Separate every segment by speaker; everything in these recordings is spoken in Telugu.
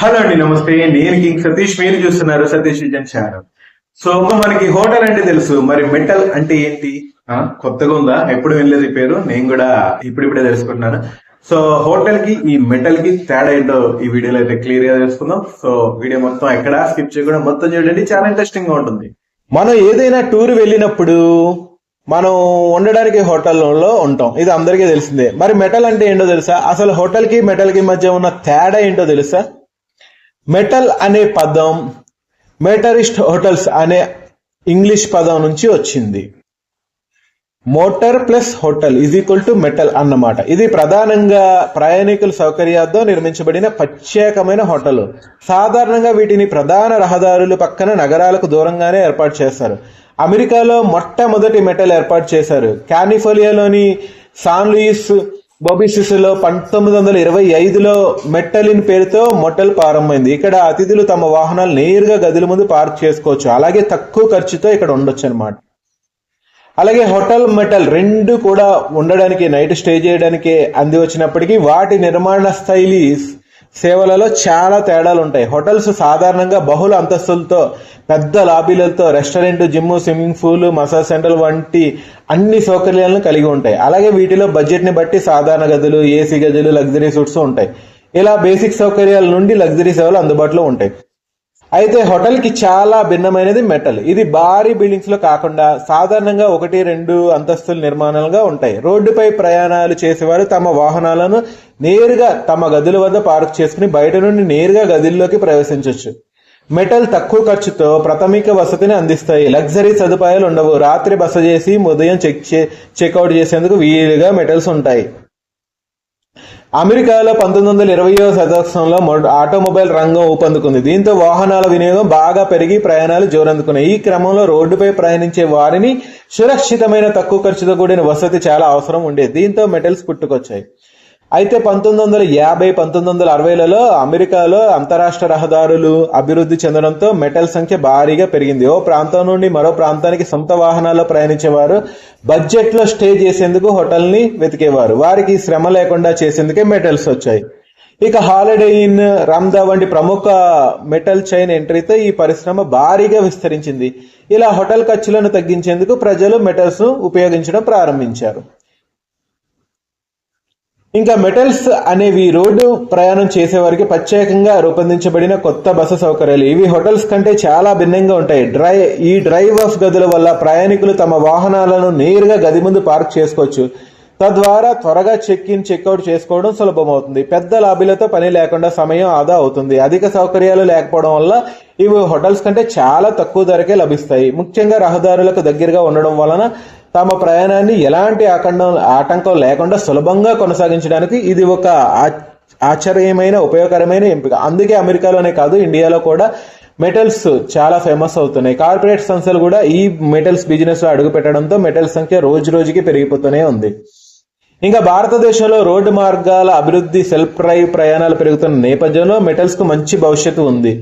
Speaker 1: హలో అండి, నమస్తే. నేను కింగ్ సతీష్, మీరు చూస్తున్నారు సతీష్ విజన్ ఛానల్. సో మనకి హోటల్ అంటే తెలుసు, మరి మెటల్ అంటే ఏంటి? కొత్తగా ఉందా? ఎప్పుడు వినలేదు ఈ పేరు. నేను కూడా ఇప్పుడిప్పుడే తెలుసుకుంటున్నాను. సో హోటల్ కి ఈ మెటల్ కి తేడా ఏంటో ఈ వీడియోలో అయితే క్లియర్ గా తెలుసుకుందాం. సో వీడియో మొత్తం ఎక్కడ స్కిప్ చేయకుండా మొత్తం చూడండి, చాలా ఇంట్రెస్టింగ్ గా ఉంటుంది. మనం ఏదైనా టూర్ వెళ్ళినప్పుడు మనం ఉండడానికి హోటల్లో ఉంటాం, ఇది అందరికీ తెలిసిందే. మరి మెటల్ అంటే ఏంటో తెలుసా? అసలు హోటల్ కి మెటల్ కి మధ్య ఉన్న తేడా ఏంటో తెలుసా? మెటల్ అనే పదం మెటరిస్ట్ హోటల్స్ అనే ఇంగ్లీష్ పదం నుంచి వచ్చింది. Motor plus hotel is equal to metal అన్నమాట. ఇది ప్రధానంగా ప్రయాణికుల సౌకర్యార్థం నిర్మించబడిన ప్రత్యేకమైన హోటల్. సాధారణంగా వీటిని ప్రధాన రహదారులు పక్కన నగరాలకు దూరంగానే ఏర్పాటు చేస్తారు. అమెరికాలో మొట్టమొదటి మెటల్ ఏర్పాటు చేశారు. కాలిఫోర్నియాలోని సాన్ లూయిస్ బొబిసిస్లో 1925లో మెట్టలిన్ పేరుతో మొటల్ ప్రారంభమైంది. ఇక్కడ అతిథులు తమ వాహనాలు నేరుగా గదుల ముందు పార్క్ చేసుకోవచ్చు, అలాగే తక్కువ ఖర్చుతో ఇక్కడ ఉండొచ్చు అనమాట. అలాగే హోటల్ మెటల్ రెండు కూడా ఉండడానికి, నైట్ స్టే చేయడానికి అంది వచ్చినప్పటికీ వాటి నిర్మాణ శైలి సేవలలో చాలా తేడాలు ఉంటాయి. హోటల్స్ సాధారణంగా బహుళ అంతస్తులతో, పెద్ద లాబీలతో, restaurant, gym, swimming pool, massage centre వంటి అన్ని సౌకర్యాలను కలిగి ఉంటాయి. అలాగే వీటిలో బడ్జెట్ ని బట్టి సాధారణ గదులు, ఏసీ గదులు, లగ్జరీ సూట్స్ ఉంటాయి. ఇలా బేసిక్ సౌకర్యాల నుండి లగ్జరీ సేవలు అందుబాటులో ఉంటాయి. అయితే హోటల్ కి చాలా భిన్నమైనది మెటల్. ఇది భారీ బిల్డింగ్స్ లో కాకుండా సాధారణంగా 1-2 అంతస్తుల నిర్మాణాలుగా ఉంటాయి. రోడ్డుపై ప్రయాణాలు చేసేవారు తమ వాహనాలను నేరుగా తమ గదుల వద్ద పార్క్ చేసుకుని బయట నుండి నేరుగా గదుల్లోకి ప్రవేశించవచ్చు. మెటల్ తక్కువ ఖర్చుతో ప్రాథమిక వసతిని అందిస్తాయి. లగ్జరీ సదుపాయాలు ఉండవు. రాత్రి బస చేసి ఉదయం చెక్అవుట్ చేసేందుకు వీలుగా మెటల్స్ ఉంటాయి. అమెరికాలో 1920వ శతాబ్దంలో ఆటోమొబైల్ రంగం ఊపందుకుంది. దీంతో వాహనాల వినియోగం బాగా పెరిగి ప్రయాణాలు జోరందుకున్నాయి. ఈ క్రమంలో రోడ్డుపై ప్రయాణించే వారిని సురక్షితమైన తక్కువ ఖర్చుతో కూడిన వసతి చాలా అవసరం ఉండేది. దీంతో మెటల్స్ పుట్టుకొచ్చాయి. అయితే 1950, 1960లలో అమెరికాలో అంతరాష్ట్ర రహదారులు అభివృద్ధి చెందడంతో మెటల్ సంఖ్య భారీగా పెరిగింది. ఓ ప్రాంతం నుండి మరో ప్రాంతానికి సొంత వాహనాల్లో ప్రయాణించేవారు బడ్జెట్ లో స్టే చేసేందుకు హోటల్ ని వెతికేవారు. వారికి శ్రమ లేకుండా చేసేందుకే మెటల్స్ వచ్చాయి. ఇక హాలిడే ఇన్, రామ్దా వంటి ప్రముఖ మెటల్ చైన్ ఎంట్రీతో ఈ పరిశ్రమ భారీగా విస్తరించింది. ఇలా హోటల్ ఖర్చులను తగ్గించేందుకు ప్రజలు మెటల్స్ ఉపయోగించడం ప్రారంభించారు. ఇంకా మెటల్స్ అనేవి రోడ్డు ప్రయాణం చేసేవారికి ప్రత్యేకంగా రూపొందించబడిన కొత్త బస సౌకర్యాలు. ఇవి హోటల్స్ కంటే చాలా భిన్నంగా ఉంటాయి. ఈ డ్రైవ్ ఆఫ్ గదుల వల్ల ప్రయాణికులు తమ వాహనాలను నేరుగా గది ముందు పార్క్ చేసుకోవచ్చు. తద్వారా త్వరగా చెక్ ఇన్, చెక్అవుట్ చేసుకోవడం సులభమవుతుంది. పెద్ద లాబీలతో పని లేకుండా సమయం ఆదా అవుతుంది. అధిక సౌకర్యాలు లేకపోవడం వల్ల ఇవి హోటల్స్ కంటే చాలా తక్కువ ధరకే లభిస్తాయి. ముఖ్యంగా రహదారులకు దగ్గరగా ఉండడం వలన తమ ప్రయాణాన్ని ఎలాంటి ఆటంకం లేకుండా సులభంగా కొనసాగించడానికి ఇది ఒక ఆశ్చర్యమైన, ఉపయోగకరమైన ఎంపిక. అందుకే అమెరికాలోనే కాదు, ఇండియాలో కూడా మెటల్స్ చాలా ఫేమస్ అవుతున్నాయి. కార్పొరేట్ సంస్థలు కూడా ఈ మెటల్స్ బిజినెస్ లో అడుగు పెట్టడంతో మెటల్ సంఖ్య రోజు రోజుకి పెరిగిపోతూనే ఉంది. ఇంకా భారతదేశంలో రోడ్డు మార్గాల అభివృద్ధి, సెల్ఫ్ డ్రైవ్ ప్రయాణాలు పెరుగుతున్న నేపథ్యంలో మెటల్స్ కు మంచి భవిష్యత్తు ఉంది.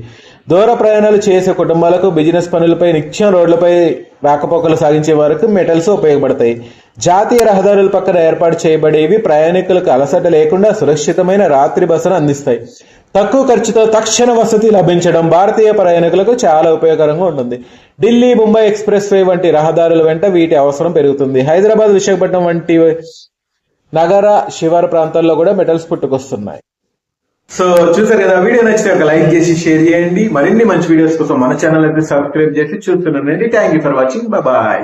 Speaker 1: దూర ప్రయాణాలు చేసే కుటుంబాలకు, బిజినెస్ పనులపై, నిత్యం రోడ్లపై రాకపోకలు సాగించే వారికి మెటల్స్ ఉపయోగపడతాయి. జాతీయ రహదారుల పక్కన ఏర్పాటు చేయబడేవి ప్రయాణికులకు అలసట లేకుండా సురక్షితమైన రాత్రి బసను అందిస్తాయి. తక్కువ ఖర్చుతో తక్షణ వసతి లభించడం భారతీయ ప్రయాణికులకు చాలా ఉపయోగకరంగా ఉంటుంది. ఢిల్లీ, ముంబై ఎక్స్ప్రెస్ వే వంటి రహదారుల వెంట వీటి అవసరం పెరుగుతుంది. హైదరాబాద్, విశాఖపట్నం వంటి నగర శివారు ప్రాంతాల్లో కూడా మెటల్స్ పుట్టుకొస్తున్నాయి. సో చూసారు కదా, వీడియో నచ్చితే ఒక లైక్ చేసి షేర్ చేయండి. మరిన్ని మంచి వీడియోస్ కోసం మన ఛానల్ అయితే సబ్స్క్రైబ్ చేసి చూస్తున్నానండి. Thank you for watching. Bye.